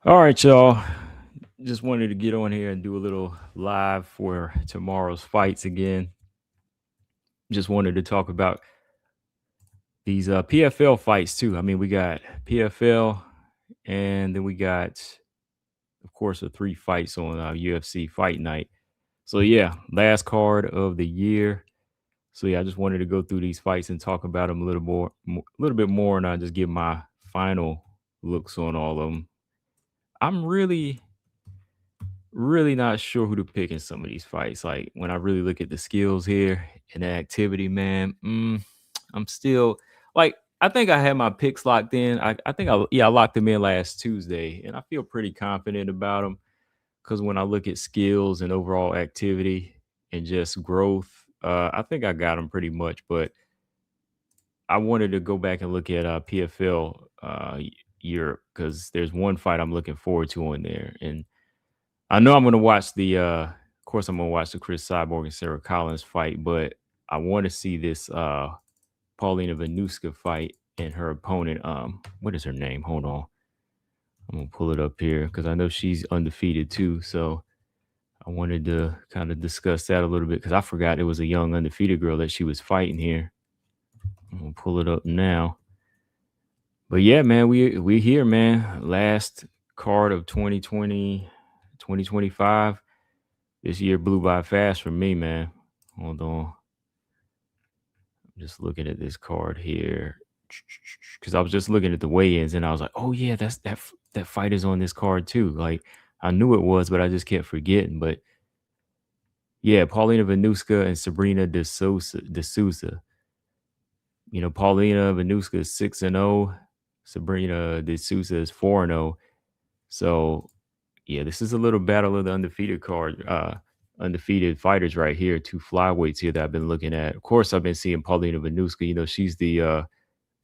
All right, y'all. Just wanted to get on here and do a little live for tomorrow's fights again. Just wanted to talk about these PFL fights too. I mean, we got PFL, and then we got, of course, the three fights on UFC Fight Night. So yeah, last card of the year. So yeah, I just wanted to go through these fights and talk about them a little bit more, and I just give my final looks on all of them. I'm really not sure who to pick in some of these fights. Like when I really look at the skills here and the activity, man, I'm still like I think I had my picks locked in. I think I locked them in last Tuesday, and I feel pretty confident about them because when I look at skills and overall activity and just growth, I think I got them pretty much. But I wanted to go back and look at PFL Europe because there's one fight I'm looking forward to on there, and I know I'm gonna watch of course, I'm gonna watch the Chris Cyborg and Sarah Collins fight, but I want to see this Paulina Venuska fight and her opponent. What is her name? Hold on, I'm gonna pull it up here because I know she's undefeated too. So I wanted to kind of discuss that a little bit because I forgot it was a young undefeated girl that she was fighting here. I'm gonna pull it up now. But yeah, man, we here, man. Last card of 2020, 2025. This year blew by fast for me, man. Hold on. I'm just looking at this card here. Because I was just looking at the weigh-ins and I was like, oh yeah, that fight is on this card too. Like I knew it was, but I just kept forgetting. But yeah, Paulina Venuska and Sabrina De Sousa. You know, Paulina Venuska is 6-0. Sabrina De Sousa is 4-0. So yeah, this is a little battle of the undefeated card. Undefeated fighters right here, two flyweights here that I've been looking at. Of course, I've been seeing Paulina Venuska. You know, she's the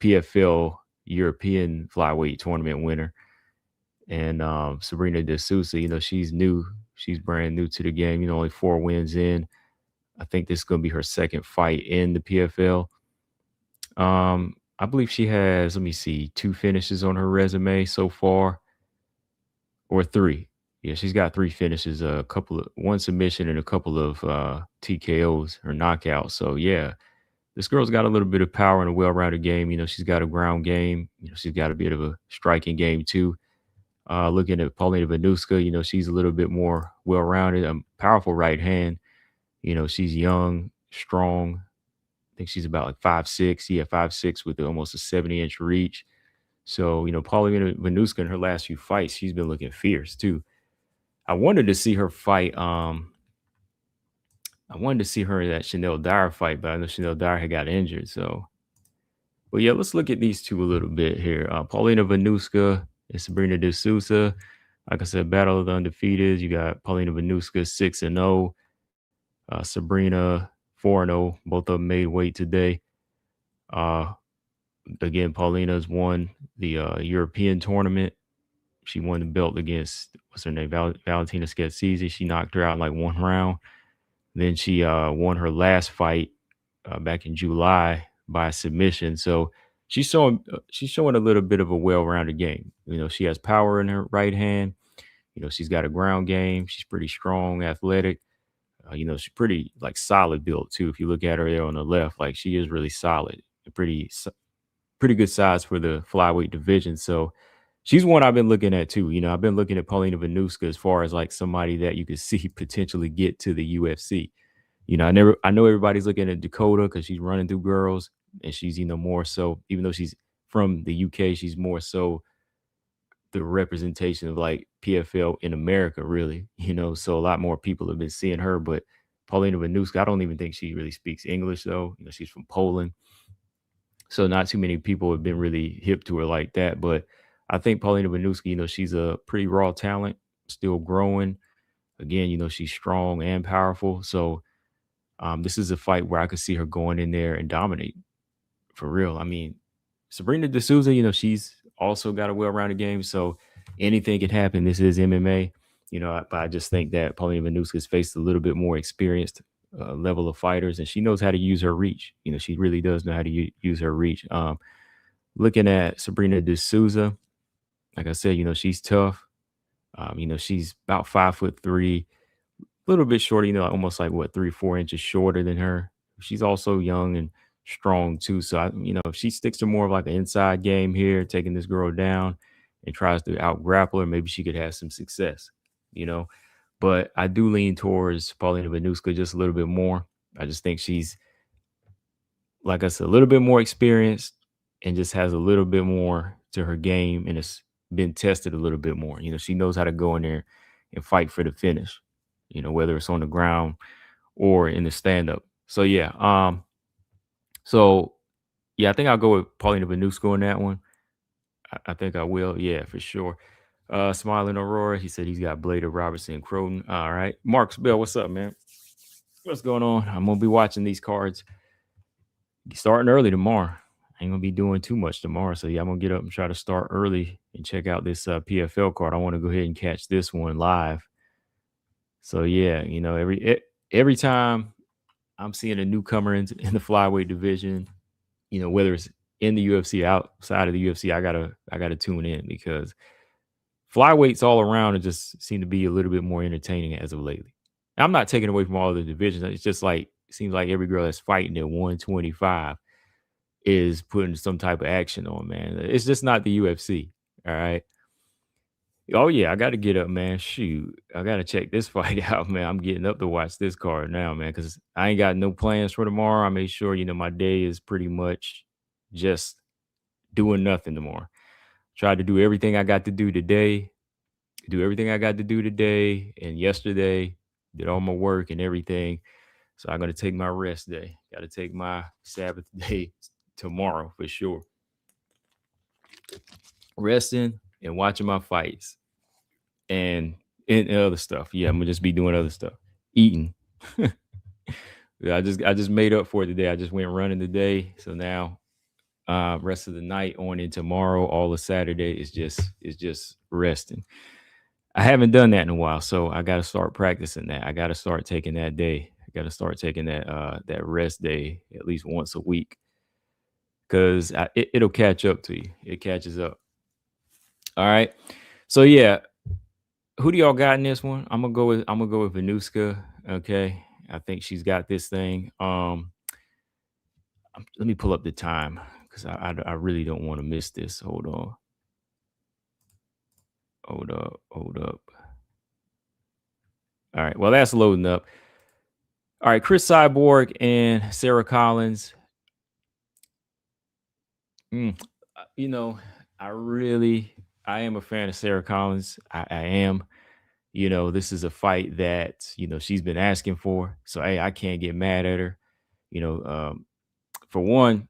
PFL European flyweight tournament winner. And Sabrina De Sousa, you know, she's new. She's brand new to the game. You know, only 4 wins in. I think this is going to be her second fight in the PFL. I believe she has, let me see, 2 finishes on her resume so far, or 3. Yeah, she's got 3 finishes, a couple of one submission and a couple of TKOs or knockouts. So yeah, this girl's got a little bit of power and a well-rounded game. You know, she's got a ground game. You know, she's got a bit of a striking game too. Looking at Paulina Venuska, you know, she's a little bit more well-rounded, a powerful right hand. You know, she's young, strong. I think she's about like 5'6". Yeah, 5'6" with almost a 70-inch reach. So, you know, Paulina Venuska in her last few fights, she's been looking fierce too. I wanted to see her fight. I wanted to see her in that Chanel Dyer fight, but I know Chanel Dyer had got injured. So, but yeah, let's look at these two a little bit here. Paulina Venuska and Sabrina De Sousa. Like I said, battle of the undefeated. You got Paulina Venuska 6-0, Sabrina 4-0. Both of them made weight today. Uh, Again, Paulina's won the European tournament. She won the belt against what's her name, Valentina Scazzisi. She knocked her out in like 1 round. Then she won her last fight back in July by submission. So she's showing a little bit of a well-rounded game. You know, she has power in her right hand. You know, she's got a ground game. She's pretty strong, athletic. You know, she's pretty like solid built too. If you look at her there on the left, like she is really solid, pretty good size for the flyweight division. So she's one I've been looking at too. You know, I've been looking at Paulina Venuska as far as like somebody that you could see potentially get to the UFC. You know, I know everybody's looking at Dakota because she's running through girls and she's, you know, more so, even though she's from the UK, she's more so the representation of like PFL in America, really, you know. So a lot more people have been seeing her, but Paulina Venuska, I don't even think she really speaks English though. You know, she's from Poland. So not too many people have been really hip to her like that. But I think Paulina Venuska, you know, she's a pretty raw talent, still growing. Again, you know, she's strong and powerful. So this is a fight where I could see her going in there and dominate for real. I mean, Sabrina De Souza, you know, she's also got a well-rounded game. So anything can happen. This is MMA, you know, but I just think that Paulina Venuska's faced a little bit more experienced level of fighters, and she knows how to use her reach. You know, she really does know how to use her reach. Looking at Sabrina De Souza, like I said, you know, she's tough. She's about 5'3", a little bit shorter, almost like what 3, 4 inches shorter than her. She's also young and strong too. So if she sticks to more of like an inside game here, taking this girl down and tries to out grapple her, maybe she could have some success. You know, but I do lean towards Paulina Venuska just a little bit more. I just think she's, like I said, a little bit more experienced and just has a little bit more to her game, and it's been tested a little bit more. She knows how to go in there and fight for the finish, whether it's on the ground or in the stand up. So yeah, I think I'll go with Paulina Venuska on that one. I think I will, yeah, for sure. Smiling Aurora, he said he's got Bleda, Robertson, and Croden. All right, Marks Bell, what's up, man? What's going on? I'm gonna be watching these cards starting early tomorrow. I ain't gonna be doing too much tomorrow, so yeah, I'm gonna get up and try to start early and check out this PFL card. I want to go ahead and catch this one live. So yeah, every time I'm seeing a newcomer in the flyweight division, whether it's in the UFC, outside of the UFC, I gotta tune in because flyweights all around just seem to be a little bit more entertaining as of lately. I'm not taking away from all the divisions. It's just like it seems like every girl that's fighting at 125 is putting some type of action on, man. It's just not the UFC. All right. Oh yeah, I got to get up, man. Shoot, I got to check this fight out, man. I'm getting up to watch this card now, man, because I ain't got no plans for tomorrow. I made sure my day is pretty much just doing nothing tomorrow. Tried to do everything I got to do today. Do everything I got to do today and yesterday. Did all my work and everything. So I'm gonna take my rest day. Got to take my Sabbath day tomorrow for sure. Resting and watching my fights and other stuff. Yeah, I'm gonna just be doing other stuff. Eating. Yeah, I just made up for it today. I just went running today. So now rest of the night on in tomorrow, all of Saturday is just resting. I haven't done that in a while, so I got to start practicing that. I got to start taking that day. I got to start taking that rest day at least once a week because it'll catch up to you. It catches up. All right. So yeah, who do y'all got in this one? I'm gonna go with Venuska. Okay, I think she's got this thing. Let me pull up the time because I really don't want to miss this. Hold on. Hold up. Hold up. All right. Well, that's loading up. All right, Chris Cyborg and Sarah Collins. You know, I am a fan of Sarah Collins. I am. This is a fight that she's been asking for. So hey, I can't get mad at her. You know, for one,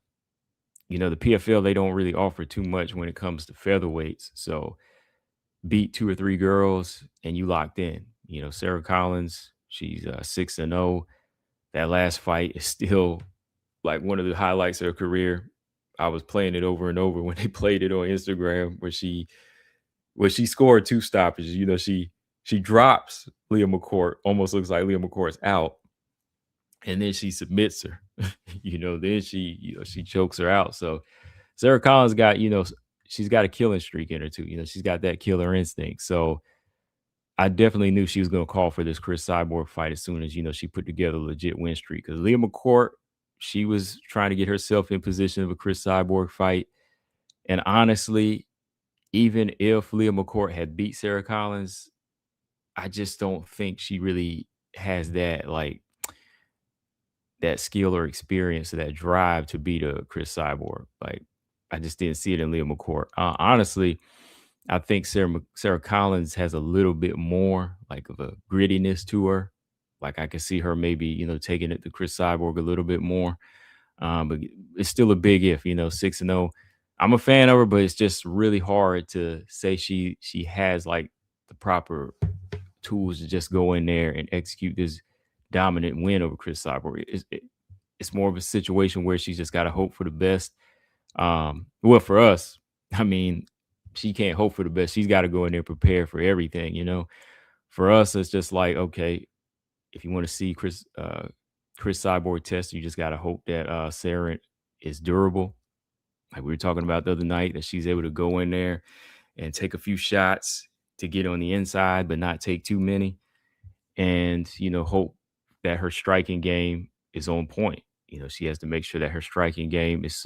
the PFL they don't really offer too much when it comes to featherweights. So beat 2 or 3 girls and you locked in. Sarah Collins, she's 6-0. That last fight is still like one of the highlights of her career. I was playing it over and over when they played it on Instagram where she scored 2 stoppages. She drops Leah McCourt, almost looks like Leah McCourt's out. And then she submits her. Then she chokes her out. So Sarah Collins got, she's got a killing streak in her too. She's got that killer instinct. So I definitely knew she was going to call for this Chris Cyborg fight as soon as, she put together a legit win streak. Because Leah McCourt, she was trying to get herself in position of a Chris Cyborg fight. And honestly, even if Leah McCourt had beat Sarah Collins, I just don't think she really has that, like, that skill or experience or that drive to beat a Chris Cyborg. Like, I just didn't see it in Leah McCourt. Honestly, I think Sarah Collins has a little bit more like of a grittiness to her. Like I could see her maybe, taking it to Chris Cyborg a little bit more. But it's still a big if, 6-0. I'm a fan of her, but it's just really hard to say she has like the proper tools to just go in there and execute this dominant win over Chris Cyborg. It's more of a situation where she's just got to hope for the best. Well, for us, I mean, she can't hope for the best. She's got to go in there prepared for everything, For us, it's just like, okay, if you want to see Chris Cyborg test, you just got to hope that Sarah is durable. Like we were talking about the other night, that she's able to go in there and take a few shots to get on the inside, but not take too many, and hope that her striking game is on point. She has to make sure that her striking game is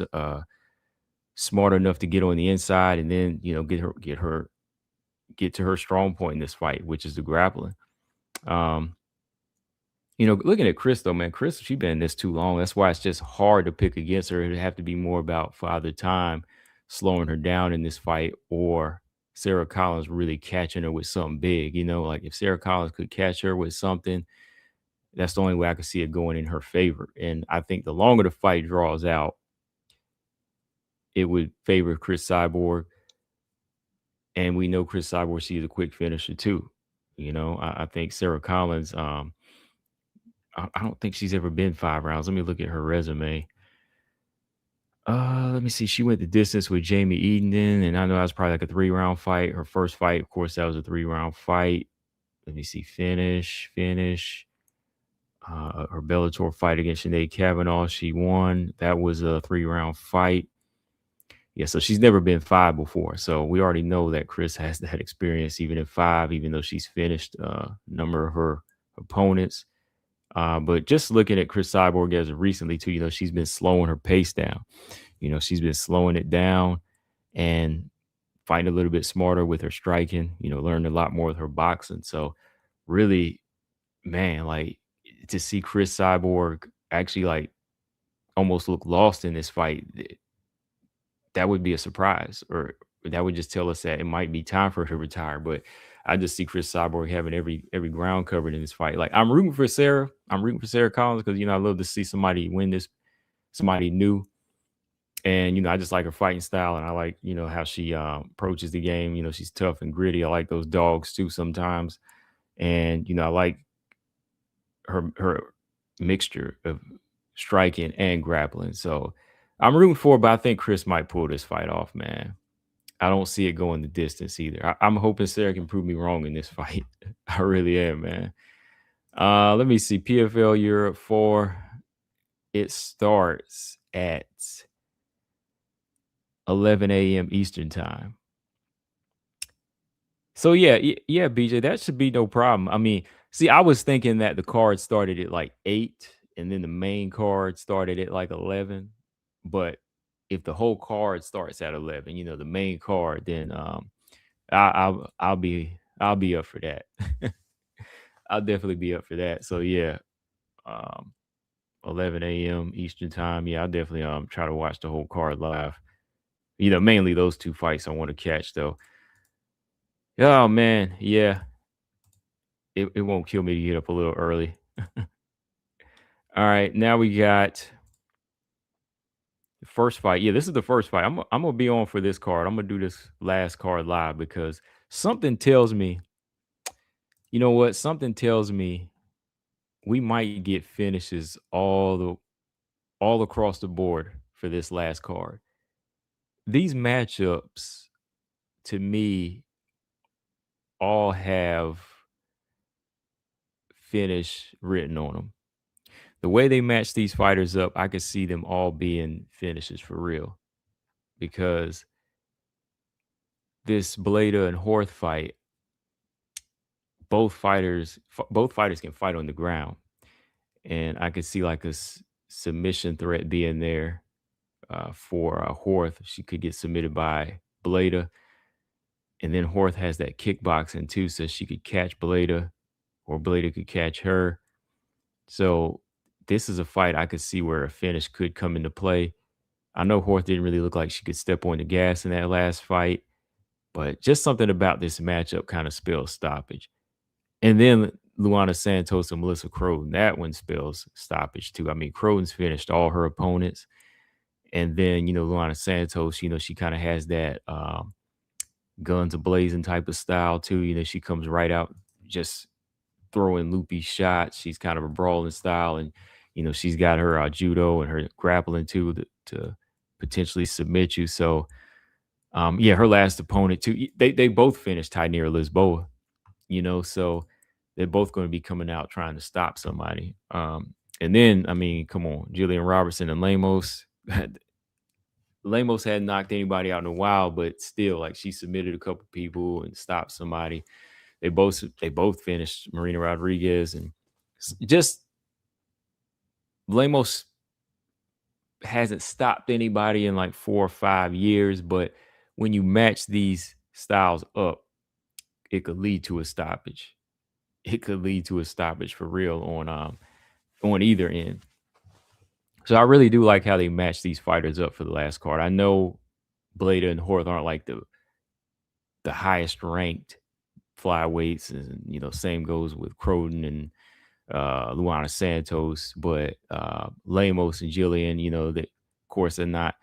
smart enough to get on the inside, and then get to her strong point in this fight, which is the grappling. Um, looking at Chris though, man, Chris, she been in this too long. That's why it's just hard to pick against her. It'd have to be more about Father Time slowing her down in this fight, or Sarah Collins really catching her with something big. Like if Sarah Collins could catch her with something, that's the only way I could see it going in her favor. And I think the longer the fight draws out, it would favor Chris Cyborg. And we know Chris Cyborg, she's a quick finisher too. I think Sarah Collins, I don't think she's ever been 5 rounds. Let me look at her resume. Let me see. She went the distance with Jamie Eden, and I know that was probably like a 3-round fight. Her first fight, of course, that was a 3-round fight. Let me see. Finish. Her Bellator fight against Sinead Kavanaugh, she won. That was a 3-round fight. Yeah, so she's never been 5 before. So we already know that Chris has that experience, even in 5, even though she's finished a number of her opponents. But just looking at Chris Cyborg as of recently too, she's been slowing her pace down. She's been slowing it down and fighting a little bit smarter with her striking, learned a lot more with her boxing. So really, man, like to see Chris Cyborg actually like almost look lost in this fight, that would be a surprise, or that would just tell us that it might be time for her to retire. But I just see Chris Cyborg having every ground covered in this fight. Like I'm rooting for Sarah. I'm rooting for Sarah Collins because I love to see somebody win this, somebody new. And I just like her fighting style, and I like how she approaches the game. She's tough and gritty. I like those dogs too sometimes, and I like her mixture of striking and grappling. So I'm rooting for her, but I think Chris might pull this fight off, man. I don't see it going the distance either. I'm hoping Sarah can prove me wrong in this fight. I really am, man. Let me see. PFL Europe 4. It starts at 11 a.m. Eastern time. So yeah, BJ, that should be no problem. I mean, see, I was thinking that the card started at like 8, and then the main card started at like 11. But if the whole card starts at 11, the main card, then I'll be up for that. I'll definitely be up for that. So yeah, 11 a.m. Eastern time. Yeah, I'll definitely try to watch the whole card live. Mainly those 2 fights I want to catch though. Oh man, yeah. It won't kill me to get up a little early. All right, now we got the first fight. Yeah, this is the first fight. I'm gonna be on for this card. I'm gonna do this last card live because something tells me, you know what? Something tells me we might get finishes all across the board for this last card. These matchups, to me, all have finish written on them. The way they match these fighters up, I could see them all being finishes for real. Because this Bleda and Horth fight, both fighters can fight on the ground. And I could see like a submission threat being there for Horth. She could get submitted by Bleda. And then Horth has that kickboxing too, so she could catch Bleda or Bleda could catch her. So this is a fight I could see where a finish could come into play. I know Horth didn't really look like she could step on the gas in that last fight, but just something about this matchup kind of spells stoppage. And then Luana Santos and Melissa Croden, that one spells stoppage too. I mean, Croden's finished all her opponents. And then, Luana Santos, she kind of has that guns a-blazing type of style too. She comes right out just throwing loopy shots. She's kind of a brawling style. And, she's got her judo and her grappling too to potentially submit you. So, yeah, her last opponent too, they both finished Tainira Lisboa, so they're both going to be coming out trying to stop somebody. And then, I mean, come on, Jillian Robertson and Lemos. Lemos hadn't knocked anybody out in a while, but still, like she submitted a couple people and stopped somebody. They both finished Marina Rodriguez and just Lemos hasn't stopped anybody in like 4 or 5 years, but when you match these styles up, it could lead to a stoppage. It could lead to a stoppage for real on either end. So I really do like how they match these fighters up for the last card. I know Bleda and Horth aren't like the highest ranked flyweights, and same goes with Croden and Luana Santos, but Lemos and Jillian, that of course they're not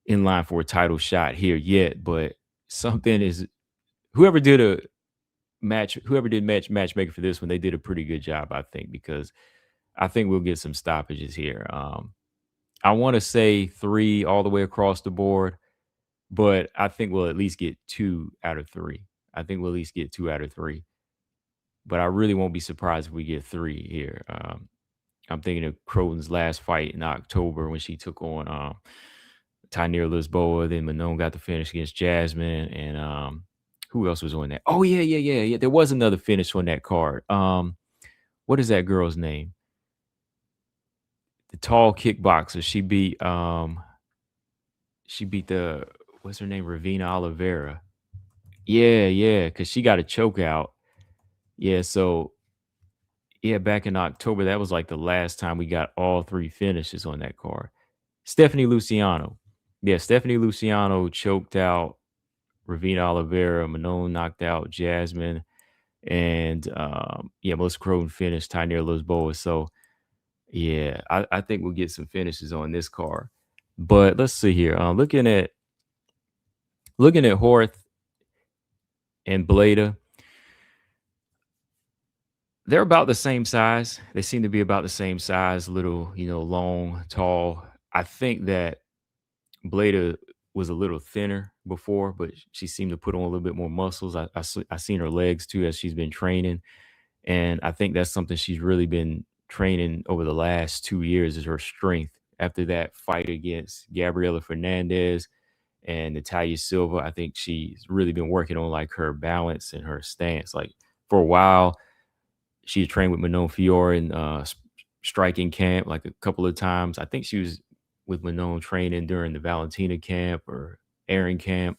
in line for a title shot here yet, but something is whoever did a matchmaker for this one, they did a pretty good job, I think, because I think we'll get some stoppages here. I want to say 3 all the way across the board, but I think we'll at least get 2 out of 3. I think we'll at least get 2 out of 3, but I really won't be surprised if we get 3 here. I'm thinking of Croden's last fight in October when she took on Tainir Lisboa. Then Manon got the finish against Jasmine, and who else was on that? Oh yeah. There was another finish on that card. What is that girl's name? The tall kickboxer. She beat the what's her name? Ravina Oliveira. Yeah, because she got a choke out. Yeah, so yeah, back in October, that was like the last time we got all 3 finishes on that card. Stephanie Luciano. Yeah, Stephanie Luciano choked out Ravina Oliveira. Manon knocked out Jasmine. And yeah, Melissa Croden finished Tainir Lisboa. So yeah, I think we'll get some finishes on this card. But let's see here. Looking at Horth and Bleda, they're about the same size. They seem to be about the same size, little, long, tall. I think that Bleda was a little thinner before, but she seemed to put on a little bit more muscles. I seen her legs too as she's been training, and I think that's something she's really been training over the last 2 years is her strength. After that fight against Gabriela Fernandez and Natalia Silva, I think she's really been working on like her balance and her stance. Like for a while, she had trained with Manon Fiore in striking camp like a couple of times. I think she was with Manon training during the Valentina camp or Aaron camp.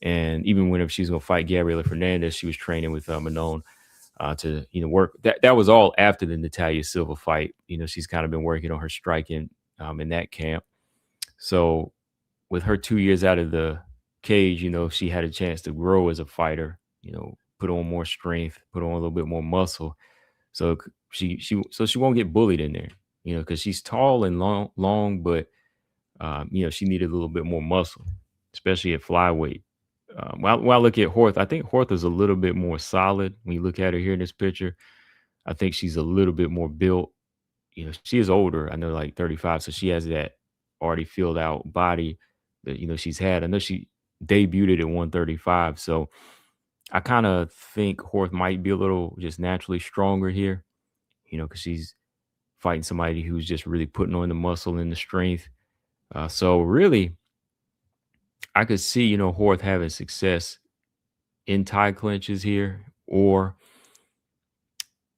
And even whenever she was going to fight Gabriela Fernandez, she was training with Manon to work. That was all after the Natalia Silva fight. She's kind of been working on her striking in that camp. So with her 2 years out of the cage, she had a chance to grow as a fighter. Put on more strength, put on a little bit more muscle. So she won't get bullied in there, because she's tall and long, but she needed a little bit more muscle, especially at flyweight. While I look at Horth, I think Horth is a little bit more solid. When you look at her here in this picture, I think she's a little bit more built. She is older. I know, like 35, so she has that already filled out body that she's had. I know she debuted at 135, so I kind of think Horth might be a little just naturally stronger here. Because she's fighting somebody who's just really putting on the muscle and the strength. So really, I could see, Horth having success in tie clinches here, or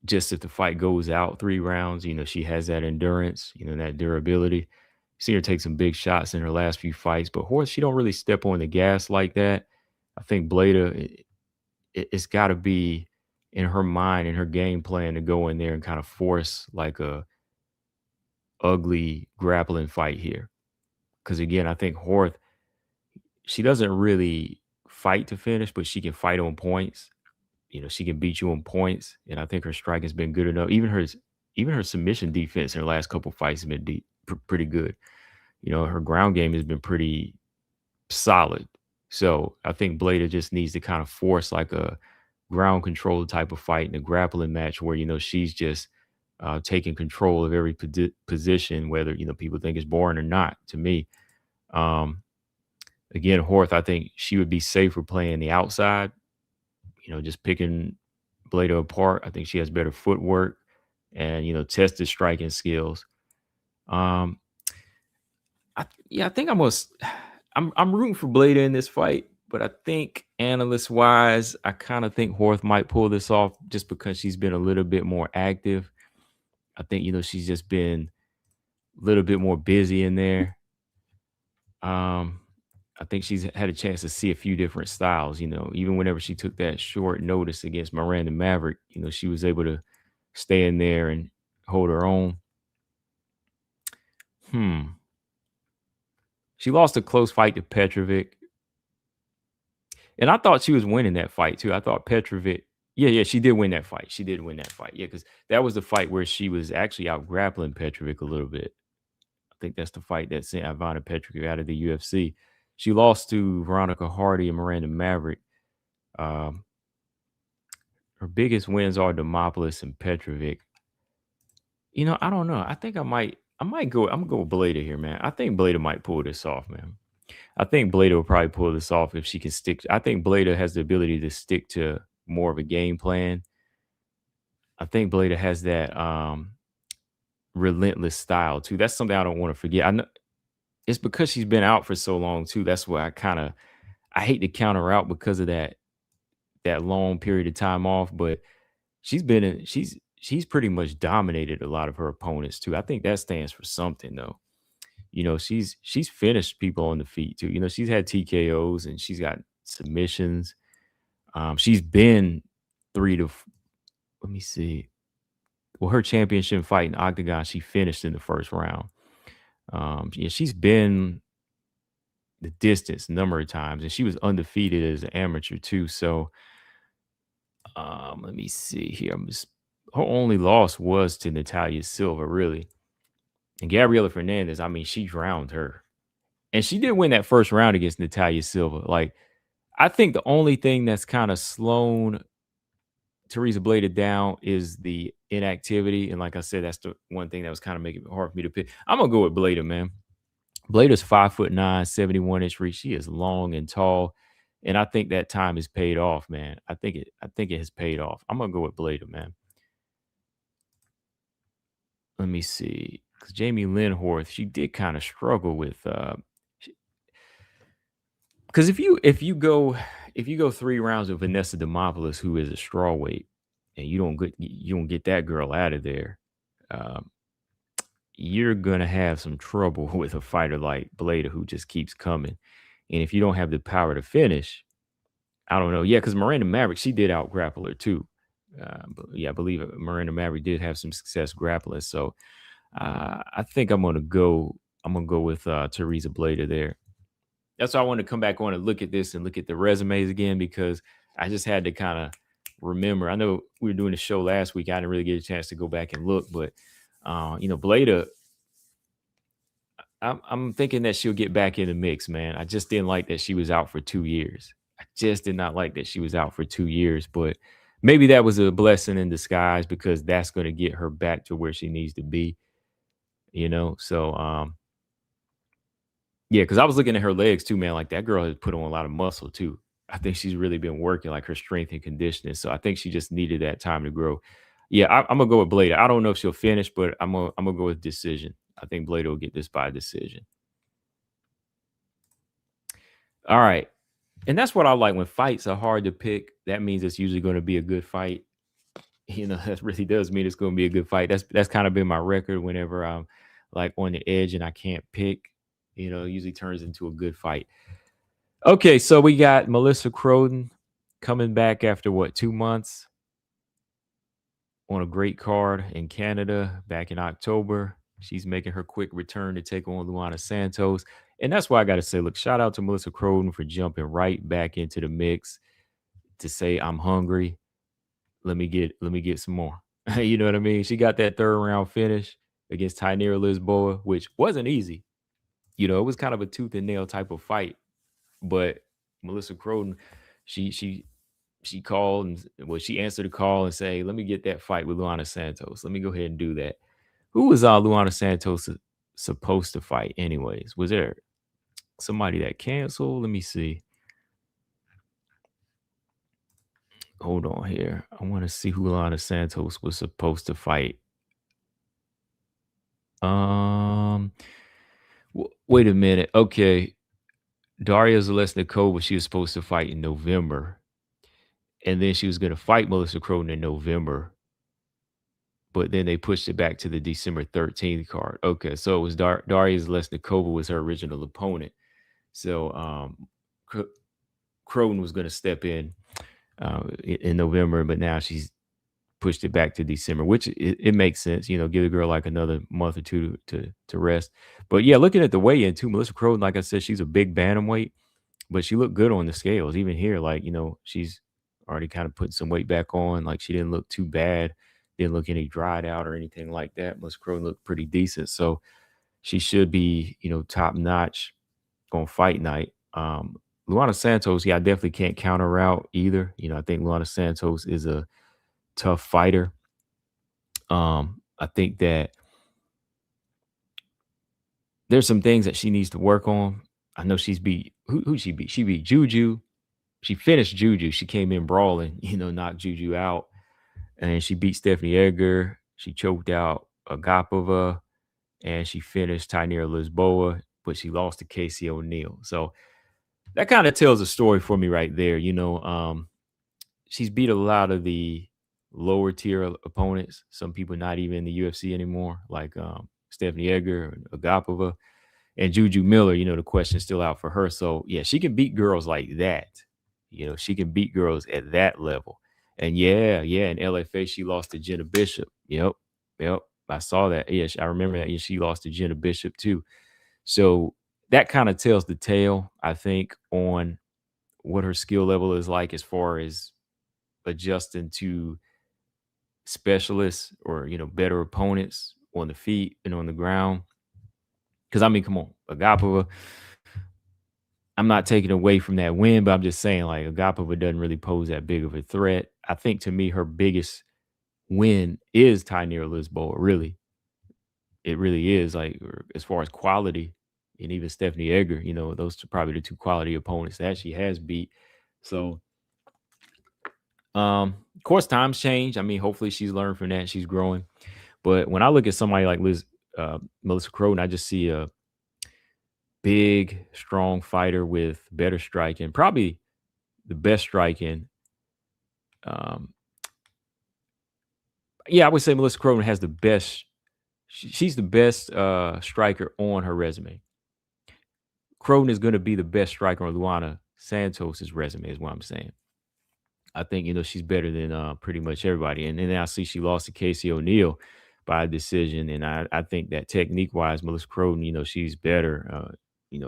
just if the fight goes out 3 rounds, she has that endurance, that durability. You see her take some big shots in her last few fights, but Horth, she don't really step on the gas like that. I think Bleda, it's got to be in her mind, in her game plan to go in there and kind of force like a ugly grappling fight here. Because again, I think Horth, she doesn't really fight to finish, but she can fight on points. She can beat you on points, and I think her strike has been good enough. Even her submission defense in her last couple fights has been pretty good. Her ground game has been pretty solid. So I think Bleda just needs to kind of force like a ground control type of fight in a grappling match where she's just taking control of every position, whether people think it's boring or not. To me, again, Horth, I think she would be safer playing the outside. Just picking Bleda apart. I think she has better footwork and tested striking skills. Yeah, I think I'm rooting for Bleda in this fight, but I think analyst wise, I kind of think Horth might pull this off just because she's been a little bit more active. I think she's just been a little bit more busy in there. Um, I think she's had a chance to see a few different styles. Even whenever she took that short notice against Miranda Maverick, she was able to stay in there and hold her own. She lost a close fight to Petrovic. And I thought she was winning that fight too. I thought Petrovic, yeah, she did win that fight. She did win that fight. Yeah, because that was the fight where she was actually out grappling Petrovic a little bit. I think that's the fight that sent Ivana Petrovic out of the UFC. She lost to Veronica Hardy and Miranda Maverick. Um, her biggest wins are Demopoulos and Petrovic. I don't know. I think I might go. I'm gonna go with Bleda here, man. I think Bleda might pull this off, man. I think Bleda will probably pull this off if she can stick. I think Bleda has the ability to stick to more of a game plan. I think Bleda has that relentless style too. That's something I don't want to forget. I know it's because she's been out for so long too. That's why I hate to count her out because of that long period of time off. But she's pretty much dominated a lot of her opponents too. I think that stands for something though. She's finished people on the feet too. She's had TKOs and she's got submissions. She's been let me see. Well, her championship fight in Octagon, she finished in the first round. Yeah, she's been the distance a number of times, and she was undefeated as an amateur too. So, let me see here. Her only loss was to Natalia Silva, really, and Gabriela Fernandez. I mean, she drowned her, and she did win that first round against Natalia Silva. Like, I think the only thing that's kind of slowed Teresa Bleda down is the inactivity. And like I said, that's the one thing that was kind of making it hard for me to pick. I'm gonna go with Bleda, man. Bleda's 5'9", 71-inch reach. She is long and tall. And I think that time has paid off, man. I think it has paid off. I'm gonna go with Bleda, man. Let me see. Because Jamie Lynn Horth, she did kind of struggle with because if you go 3 rounds with Vanessa Demopoulos, who is a strawweight, and you don't get that girl out of there, um, you're gonna have some trouble with a fighter like Bleda who just keeps coming. And if you don't have the power to finish, I don't know. Yeah, because Miranda Maverick, she did out grapple her too. But yeah, I believe Miranda Maverick did have some success grappling. So I think I'm gonna go. I'm gonna go with Teresa Bleda there. That's why I want to come back on and look at this and look at the resumes again because I just had to kind of remember. I know we were doing the show last week. I didn't really get a chance to go back and look, but Bleda, I'm thinking that she'll get back in the mix, man. I just didn't like that she was out for 2 years. I just did not like that she was out for 2 years, but maybe that was a blessing in disguise because that's going to get her back to where she needs to be. So yeah, because I was looking at her legs too, man. Like that girl has put on a lot of muscle too. I think she's really been working like her strength and conditioning. So I think she just needed that time to grow. Yeah, I'm gonna go with Blade. I don't know if she'll finish, but I'm gonna go with decision. I think Blade will get this by decision. All right. And that's what I like when fights are hard to pick. That means it's usually going to be a good fight. That really does mean it's going to be a good fight. That's kind of been my record whenever I'm like on the edge and I can't pick. It usually turns into a good fight. Okay, so we got Melissa Croden coming back after what, 2 months on a great card in Canada back in October. She's making her quick return to take on Luana Santos. And that's why I got to say, look, shout out to Melissa Croden for jumping right back into the mix to say, I'm hungry. Let me get some more. You know what I mean? She got that third round finish against Tynera Lisboa, which wasn't easy. It was kind of a tooth and nail type of fight. But Melissa Croden, she called and she answered the call and say, let me get that fight with Luana Santos. Let me go ahead and do that. Who was Luana Santos supposed to fight anyways? Was there somebody that canceled? Let me see. Hold on here. I want to see who Luana Santos was supposed to fight. Um, Wait a minute. Okay. Daria Zalesnikova, she was supposed to fight in November. And then she was going to fight Melissa Croden in November. But then they pushed it back to the December 13th card. Okay. So it was Daria Zalesnikova was her original opponent. So Croden was going to step in November, but now she's pushed it back to December, which it makes sense. Give the girl like another month or two to rest. But yeah, looking at the weigh-in too, Melissa Croden, like I said, she's a big bantamweight, but she looked good on the scales. Even here, like she's already kind of putting some weight back on. Like she didn't look too bad, didn't look any dried out or anything like that. Melissa Croden looked pretty decent, so she should be top notch on fight night. Luana Santos, yeah, I definitely can't count her out either. I think Luana Santos is a tough fighter. I think that there's some things that she needs to work on. I know she's beat who she beat. She beat Juju. She finished Juju. She came in brawling, knocked Juju out. And she beat Stephanie Edgar. She choked out Agapova. And she finished Tainara Lisboa, but she lost to Casey O'Neill. So that kind of tells a story for me right there. She's beat a lot of the lower tier opponents. Some people not even in the UFC anymore, like Stephanie Edgar, Agapova, and Juju Miller. The question's still out for her. So yeah, she can beat girls like that. She can beat girls at that level. And yeah, in LFA she lost to Jenna Bishop. Yep. I saw that. Yeah, I remember that. Yeah, she lost to Jenna Bishop too. So that kind of tells the tale, I think, on what her skill level is like as far as adjusting to specialists or better opponents on the feet and on the ground. Because I mean, come on, Agapova. I'm not taking away from that win, but I'm just saying like Agapova doesn't really pose that big of a threat. I think to me her biggest win is Tainara Lisboa. Really, it really is. Like as far as quality, and even Stephanie Edgar, those are probably the two quality opponents that she has beat. So of course, times change. I mean, hopefully she's learned from that. She's growing. But when I look at somebody like Melissa Croden, I just see a big, strong fighter with better striking, probably the best striking. Yeah, I would say Melissa Croden has the best. She's the best striker on her resume. Croden is going to be the best striker on Luana Santos's resume, is what I'm saying. I think she's better than pretty much everybody. And then I see she lost to Casey O'Neill by a decision, and I think that technique wise, Melissa Croden, she's better.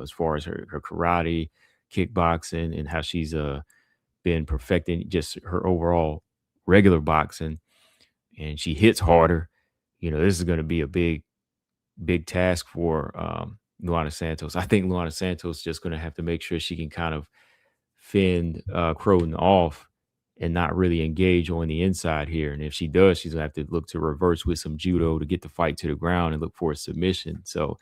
As far as her karate, kickboxing, and how she's been perfecting just her overall regular boxing, and she hits harder. This is going to be a big task for Luana Santos. I think Luana Santos is just going to have to make sure she can kind of fend Croden off and not really engage on the inside here. And if she does, she's gonna have to look to reverse with some judo to get the fight to the ground and look for a submission. So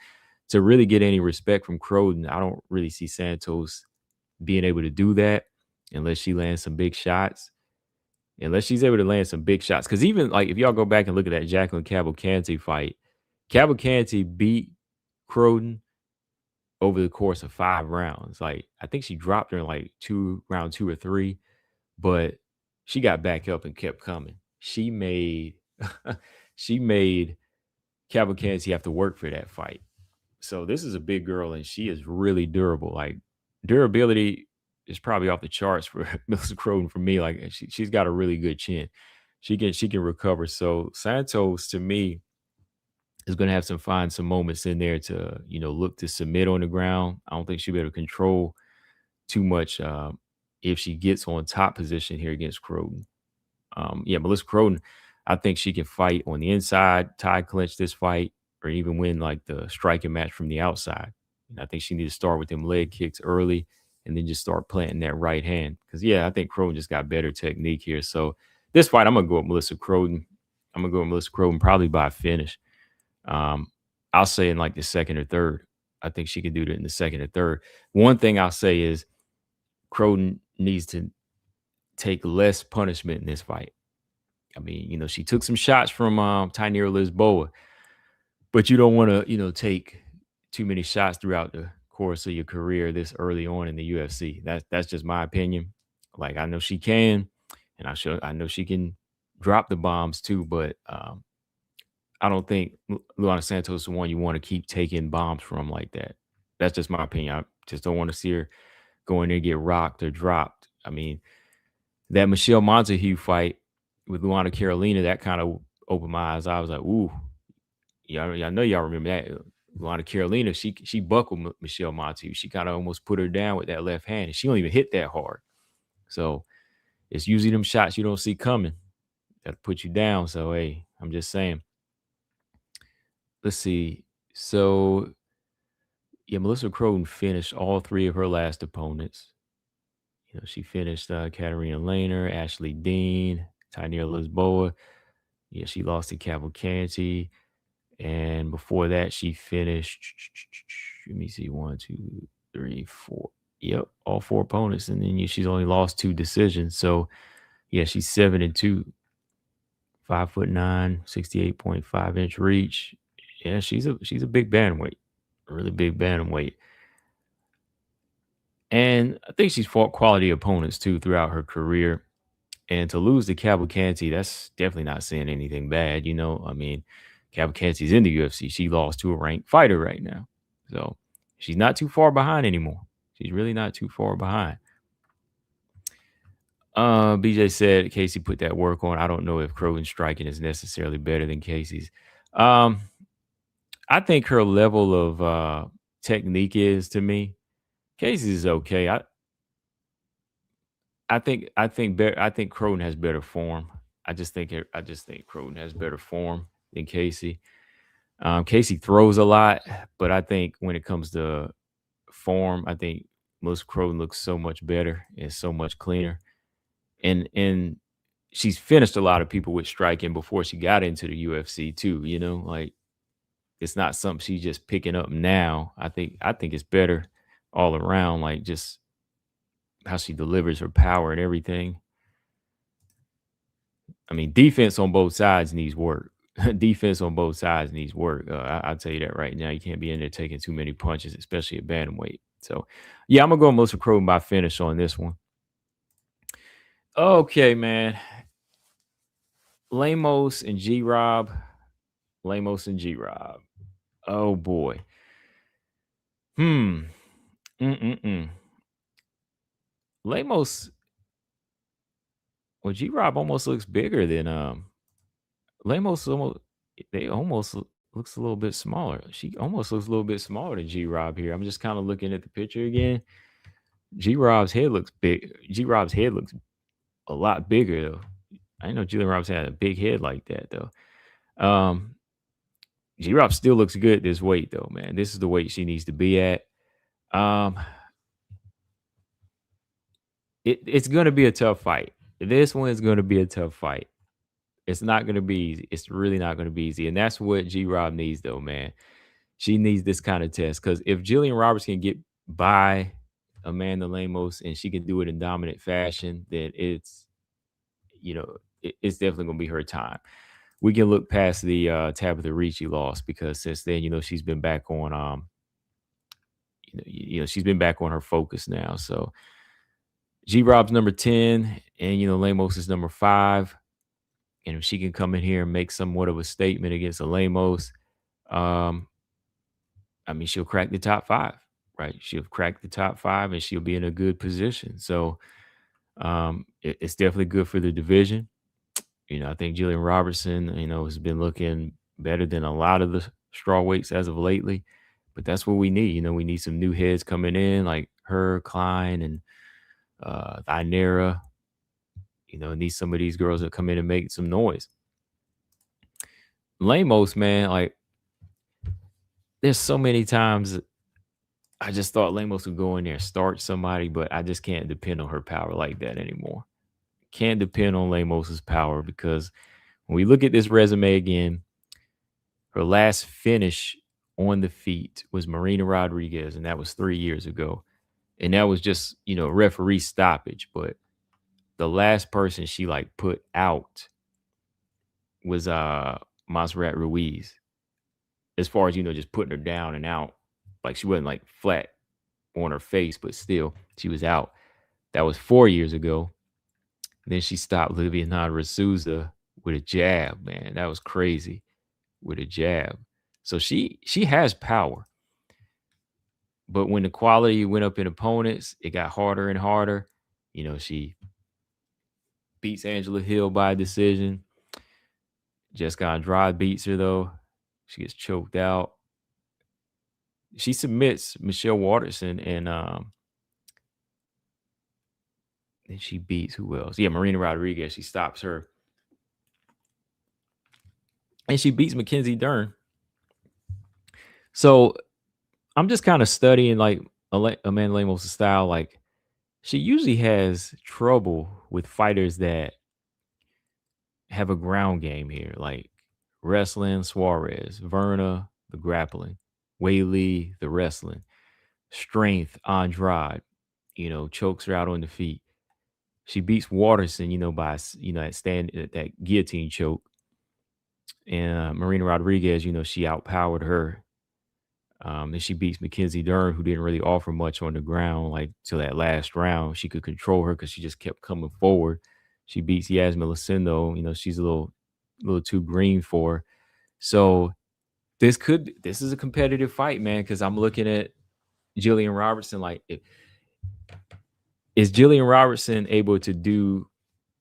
to really get any respect from Croden, I don't really see Santos being able to do that unless she lands some big shots. Unless she's able to land some big shots. Because even like if y'all go back and look at that Jacqueline Cavalcanti fight, Cavalcanti beat Croden over the course of 5 rounds. Like I think she dropped her in like round 2 or 3, but she got back up and kept coming. She made she made Cavalcanti have to work for that fight. So this is a big girl and she is really durable. Like durability is probably off the charts for Melissa Croden for me. Like she's got a really good chin. She can recover. So Santos to me is going to have to find some moments in there to look to submit on the ground. I don't think she'll be able to control too much if she gets on top position here against Croden. Melissa Croden, I think she can fight on the inside, tie clinch this fight, or even win like the striking match from the outside. And I think she needs to start with them leg kicks early and then just start planting that right hand. Because, I think Croden just got better technique here. So this fight, I'm going to go with Melissa Croden. I'm going to go with Melissa Croden probably by a finish. I'll say in like the second or third. I think she can do that in the second or third. One thing I'll say is Croden needs to take less punishment in this fight. I mean, she took some shots from Tainara Lisboa, but you don't want to, take too many shots throughout the course of your career this early on in the UFC. That's just my opinion. Like I know she can, and I know she can drop the bombs too, but I don't think Luana Santos is the one you want to keep taking bombs from like that. That's just my opinion. I just don't want to see her go in there and get rocked or dropped. I mean, that Michelle Montague fight with Luana Carolina, that kind of opened my eyes. I was like, ooh, yeah, I know y'all remember that. Luana Carolina, she buckled Michelle Montague. She kind of almost put her down with that left hand, and she don't even hit that hard. So it's usually them shots you don't see coming that put you down. So hey, I'm just saying. Let's see. So yeah, Melissa Croden finished all three of her last opponents. You know, she finished Katarina Lehner, Ashley Dean, Tynera Lisboa. Yeah, she lost to Cavalcanti. And before that, she finished, let me see, 1, 2, 3, 4. Yep, all four opponents. And then she's only lost 2 decisions. So yeah, she's 7-2, 5'9", 68.5-inch reach. Yeah, she's a big bantamweight, a really big bantamweight. And I think she's fought quality opponents too throughout her career. And to lose to Cavalcanti, that's definitely not saying anything bad. You know, I mean, Cavalcanti's in the UFC. She lost to a ranked fighter right now. So she's not too far behind anymore. She's really not too far behind. BJ said Casey put that work on. I don't know if Croden's striking is necessarily better than Casey's. I think her level of technique is to me. Casey's is okay. I think Croden has better form. I just think Croden has better form than Casey. Casey throws a lot, but I think when it comes to form, I think Melissa Croden looks so much better and so much cleaner. And she's finished a lot of people with striking before she got into the UFC too. You know, like it's not something she's just picking up now. I think it's better all around, like just how she delivers her power and everything. I mean, defense on both sides needs work. Defense on both sides needs work. I'll tell you that right now. You can't be in there taking too many punches, especially at bantamweight. So, yeah, I'm gonna go Melissa Croden by finish on this one. Okay, man. Lemos and G Rob. Lemos and G Rob. Oh boy. Hmm. Mm-mm-mm. Lemos. Well, G Rob almost looks bigger than Lemos. Almost looks a little bit smaller. She almost looks a little bit smaller than G Rob here. I'm just kind of looking at the picture again. G Rob's head looks big. G Rob's head looks a lot bigger though. I didn't know Julian Robinson had a big head like that though. Um, G Rob still looks good this weight though, man. This is the weight she needs to be at. Um, it's gonna be a tough fight. This one is gonna be a tough fight. It's not gonna be easy. It's really not gonna be easy, and that's what G Rob needs though, man. She needs this kind of test because if Jillian Roberts can get by Amanda Lemos and she can do it in dominant fashion, then it's definitely gonna be her time. We can look past the Tabitha Ricci loss because since then, she's been back on she's been back on her focus now. So G Rob's number 10 and Lemos is number 5. And if she can come in here and make somewhat of a statement against a Lemos, um, I mean, she'll crack the top 5, right? She'll crack the top 5 and she'll be in a good position. So it's definitely good for the division. I think Jillian Robertson, has been looking better than a lot of the straw weights as of lately. But that's what we need. We need some new heads coming in like her, Klein, and Thinera. Need some of these girls that come in and make some noise. Lemos, man, like there's so many times I just thought Lemos would go in there and start somebody, but I just can't depend on her power like that anymore. Can't depend on Lemos's power because when we look at this resume again, her last finish on the feet was Marina Rodriguez, and that was 3 years ago. And that was just, referee stoppage. But the last person she put out was Montserrat Ruiz. As far as, just putting her down and out. Like she wasn't like flat on her face, but still she was out. That was 4 years ago. Then she stopped Liviana Rasuza with a jab, man. That was crazy with a jab. So she has power. But when the quality went up in opponents, it got harder and harder. She beats Angela Hill by decision. Jessica Andrade beats her though. She gets choked out. She submits Michelle Waterson and she beats who else? Yeah, Marina Rodriguez. She stops her. And she beats Mackenzie Dern. So I'm just kind of studying like Amanda Lemos' style. Like she usually has trouble with fighters that have a ground game here, like wrestling, Suarez, Verna, the grappling, Wei Lee, the wrestling, strength, Andrade, chokes her out on the feet. She beats Waterson, by that guillotine choke. And Marina Rodriguez, she outpowered her. And she beats Mackenzie Dern, who didn't really offer much on the ground, like till that last round. She could control her because she just kept coming forward. She beats Yasmin Lucindo. She's a little too green for her. So this is a competitive fight, man, because I'm looking at Jillian Robertson. Like, is Jillian Robertson able to do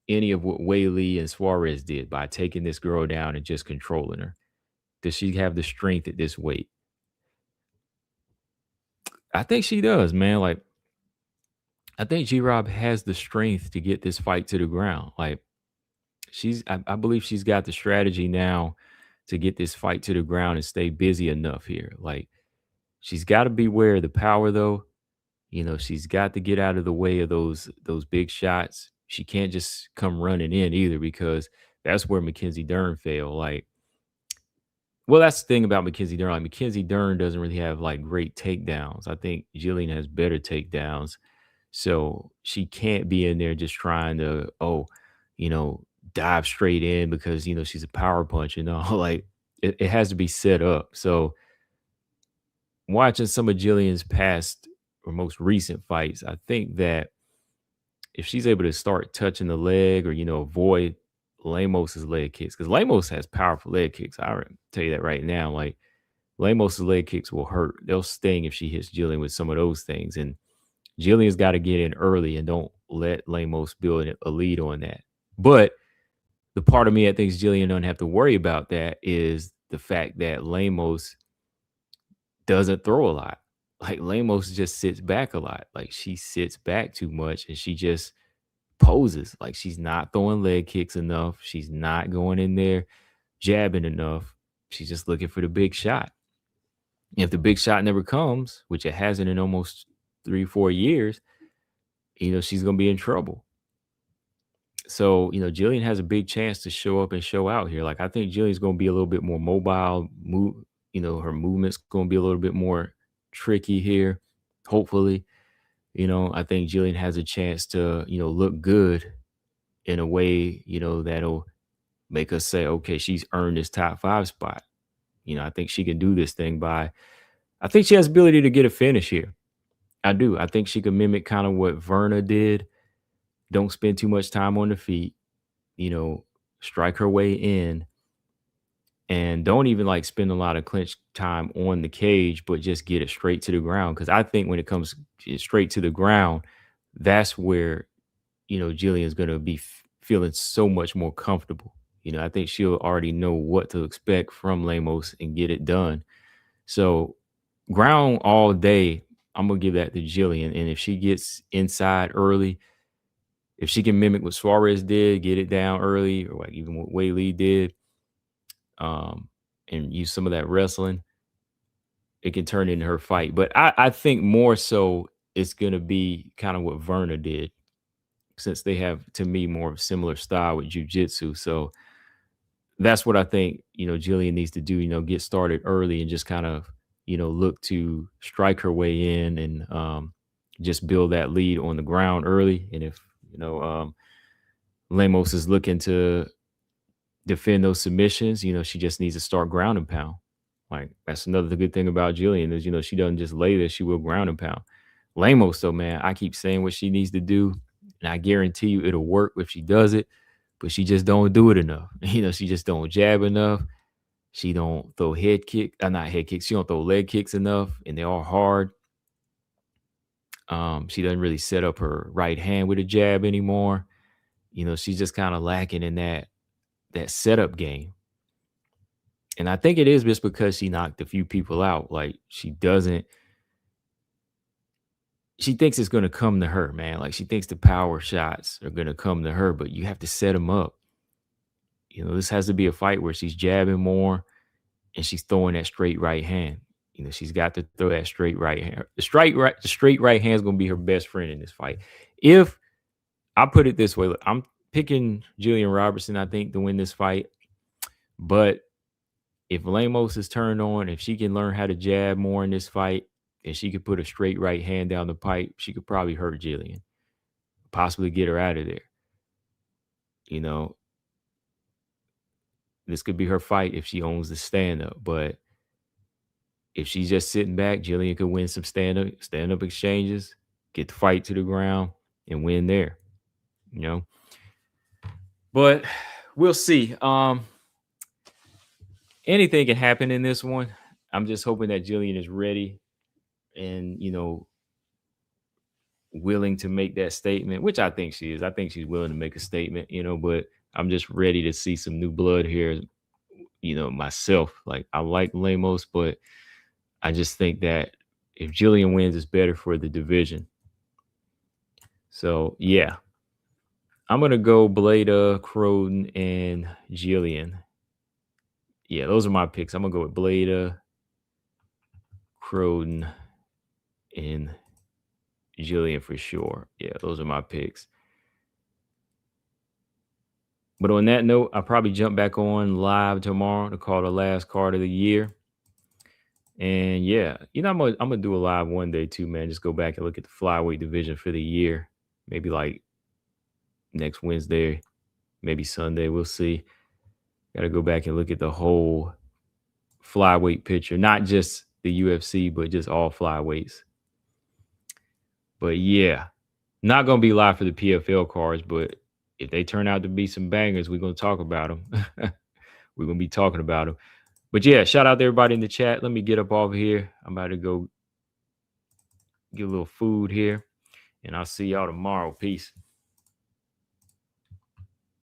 any of what Wei Lee and Suarez did by taking this girl down and just controlling her? Does she have the strength at this weight? I think she does, man. Like, I think G-Rob has the strength to get this fight to the ground. Like, I believe she's got the strategy now to get this fight to the ground and stay busy enough here. Like, she's got to beware of the power, though. She's got to get out of the way of those big shots. She can't just come running in either, because that's where Mackenzie Dern failed. Like, well, that's the thing about Mackenzie Dern. Like, Mackenzie Dern doesn't really have like great takedowns. I think Jillian has better takedowns. So she can't be in there just trying to, dive straight in because, she's a power punch, like it has to be set up. So watching some of Jillian's past or most recent fights, I think that if she's able to start touching the leg or, avoid Lemos's leg kicks, because Lemos has powerful leg kicks. I tell you that right now. Like, Lemos's leg kicks will hurt. They'll sting if she hits Jillian with some of those things. And Jillian's got to get in early and don't let Lemos build a lead on that. But the part of me that thinks Jillian doesn't have to worry about that is the fact that Lemos doesn't throw a lot. Like, Lemos just sits back a lot. Like, she sits back too much and she just poses. Like, she's not throwing leg kicks enough. She's not going in there jabbing enough. She's just looking for the big shot. If the big shot never comes, which it hasn't in almost 3-4 years, she's going to be in trouble. So, Jillian has a big chance to show up and show out here. Like, I think Jillian's going to be a little bit more mobile. Her movement's going to be a little bit more tricky here. Hopefully, I think Jillian has a chance to, look good in a way, that'll make us say, okay, she's earned this top 5 spot. I think she can do this thing I think she has ability to get a finish here. I do. I think she can mimic kind of what Verna did. Don't spend too much time on the feet, strike her way in, and don't even like spend a lot of clinch time on the cage, but just get it straight to the ground. Cause I think when it comes straight to the ground, that's where, Jillian's going to be feeling so much more comfortable. I think she'll already know what to expect from Lemos and get it done. So ground all day, I'm going to give that to Jillian. And if she gets inside early, if she can mimic what Suarez did, get it down early, or like even what Wei Lee did, and use some of that wrestling, it can turn into her fight. But I think more so it's going to be kind of what Verna did, since they have, to me, more of a similar style with jiu-jitsu. So that's what I think, Jillian needs to do, get started early and just kind of, look to strike her way in and just build that lead on the ground early. And if, Lemos is looking to defend those submissions, she just needs to start ground and pound. Like, that's another good thing about Jillian is, she doesn't just lay there, she will ground and pound. Lemos, though, man, I keep saying what she needs to do, and I guarantee you it'll work if she does it, but she just don't do it enough. She just don't jab enough. She don't throw not head kicks. She don't throw leg kicks enough, and they're all hard. She doesn't really set up her right hand with a jab anymore. She's just kind of lacking in that setup game. And I think it is just because she knocked a few people out. Like, she thinks it's going to come to her, man. Like, she thinks the power shots are going to come to her, but you have to set them up. This has to be a fight where she's jabbing more and she's throwing that straight right hand. She's got to throw that straight right hand. The straight right hand is going to be her best friend in this fight. If I put it this way, look, I'm picking Jillian Robertson, I think, to win this fight. But if Lemos is turned on, if she can learn how to jab more in this fight, and she could put a straight right hand down the pipe, she could probably hurt Jillian, possibly get her out of there. This could be her fight if she owns the stand-up. But if she's just sitting back, Jillian could win some stand-up exchanges, get the fight to the ground, and win there. But we'll see. Anything can happen in this one. I'm just hoping that Jillian is ready and, willing to make that statement, which I think she is. I think she's willing to make a statement, but I'm just ready to see some new blood here, myself. Like, I like Lemos, but I just think that if Jillian wins, it's better for the division. So, yeah. I'm going to go Bleda, Croden, and Jillian. Yeah, those are my picks. I'm going to go with Bleda, Croden, and Jillian for sure. Yeah, those are my picks. But on that note, I'll probably jump back on live tomorrow to call the last card of the year. And yeah, I'm gonna do a live one day too, man. Just go back and look at the flyweight division for the year. Maybe like next Wednesday, maybe Sunday. We'll see. Gotta go back and look at the whole flyweight picture, not just the UFC, but just all flyweights. But yeah, not gonna be live for the PFL cards, but if they turn out to be some bangers, we're gonna talk about them. We're gonna be talking about them. But yeah, shout out to everybody in the chat. Let me get up over here. I'm about to go get a little food here, and I'll see y'all tomorrow. Peace.